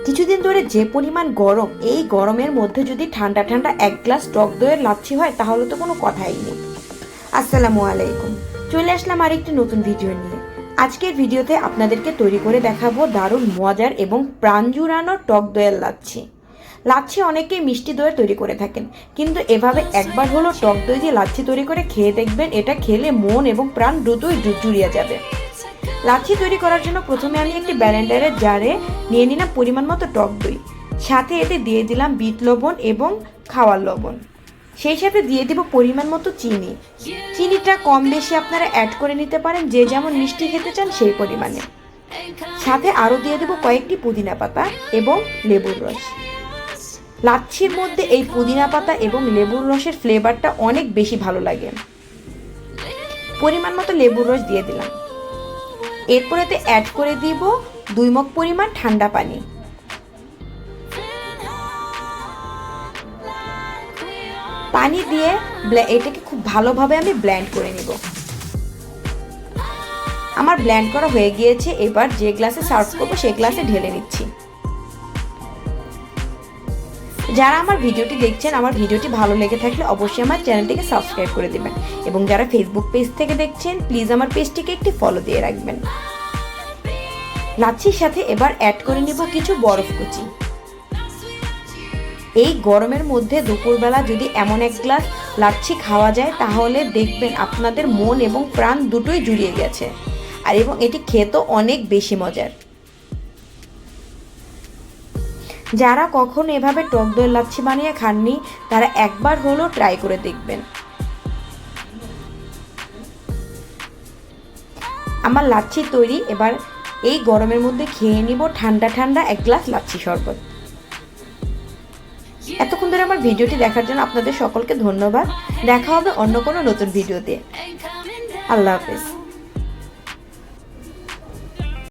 কিছুদিন ধরে যে পরিমাণ গরম, এই গরমের মধ্যে যদি ঠান্ডা ঠান্ডা এক গ্লাস টক দইয়ের লাচ্ছি হয় তাহলে তো কোনো কথাই নেই। আসসালামু আলাইকুম, চলে আসলাম আরেকটি নতুন ভিডিও নিয়ে। আজকের ভিডিওতে আপনাদেরকে তৈরি করে দেখাবো দারুণ মজার এবং প্রাণ জুড়ানো টক দইয়ের লাচ্ছি। লাচ্ছি অনেকেই মিষ্টি দইয়ে তৈরি করে থাকেন, কিন্তু এভাবে একবার হলো টক দই দিয়ে লাচ্ছি তৈরি করে খেয়ে দেখবেন, এটা খেলে মন এবং প্রাণ দ্রুতই জুড়িয়ে যাবে। লাচ্ছি তৈরি করার জন্য প্রথমে আমি একটি ব্লেন্ডারের জারে নিয়ে নিলাম পরিমাণ মতো টক দই, সাথে এতে দিয়ে দিলাম বিট লবণ এবং খাওয়ার লবণ, সেই সাথে দিয়ে দিব পরিমাণ মতো চিনি। চিনিটা কম বেশি আপনারা অ্যাড করে নিতে পারেন, যে যেমন মিষ্টি খেতে চান সেই পরিমাণে। সাথে আরও দিয়ে দেব কয়েকটি পুদিনা পাতা এবং লেবুর রস। লাচ্ছির মধ্যে এই পুদিনা পাতা এবং লেবুর রসের ফ্লেভারটা অনেক বেশি ভালো লাগে। পরিমাণ মতো লেবুর রস দিয়ে দিলাম। এরপর এতে অ্যাড করে দিব 2 মগ পরিমাণ ঠান্ডা পানি। পানি দিয়ে এটাকে খুব ভালোভাবে আমি ব্লেন্ড করে নিব। আমার ব্লেন্ড করা হয়ে গিয়েছে। এবার যে গ্লাসে সার্ভ করব সেই গ্লাসে ঢেলে নিচ্ছি। যারা আমার ভিডিওটি দেখছেন, আমার ভিডিওটি ভালো লেগে থাকলে অবশ্যই আমার চ্যানেলটিকে সাবস্ক্রাইব করে দেবেন, এবং যারা ফেসবুক পেজ থেকে দেখছেন প্লিজ আমার পেজটিকে একটি ফলো দিয়ে রাখবেন। লাচ্ছির সাথে এবার অ্যাড করে নিব কিছু বরফ কুচি। এই গরমের মধ্যে দুপুরবেলা যদি এমন এক গ্লাস লাচ্ছি খাওয়া যায় তাহলে দেখবেন আপনাদের মন এবং প্রাণ দুটোই জুড়িয়ে গেছে, আর এবং এটি খেতেও অনেক বেশি মজার। যারা কখনো এভাবে টক দইয়ের লাচ্ছি বানিয়ে খাননি তারা একবার হলেও ট্রাই করে দেখবেন। আমার লাচ্ছি তৈরি। এবার এই গরমের মধ্যে খেয়ে নিব ঠান্ডা ঠান্ডা এক গ্লাস লাচ্ছি শরবত। এতক্ষণ ধরে আমার ভিডিওটি দেখার জন্য আপনাদের সকলকে ধন্যবাদ। দেখা হবে অন্য কোনো নতুন ভিডিওতে। আল্লাহ হাফেজ।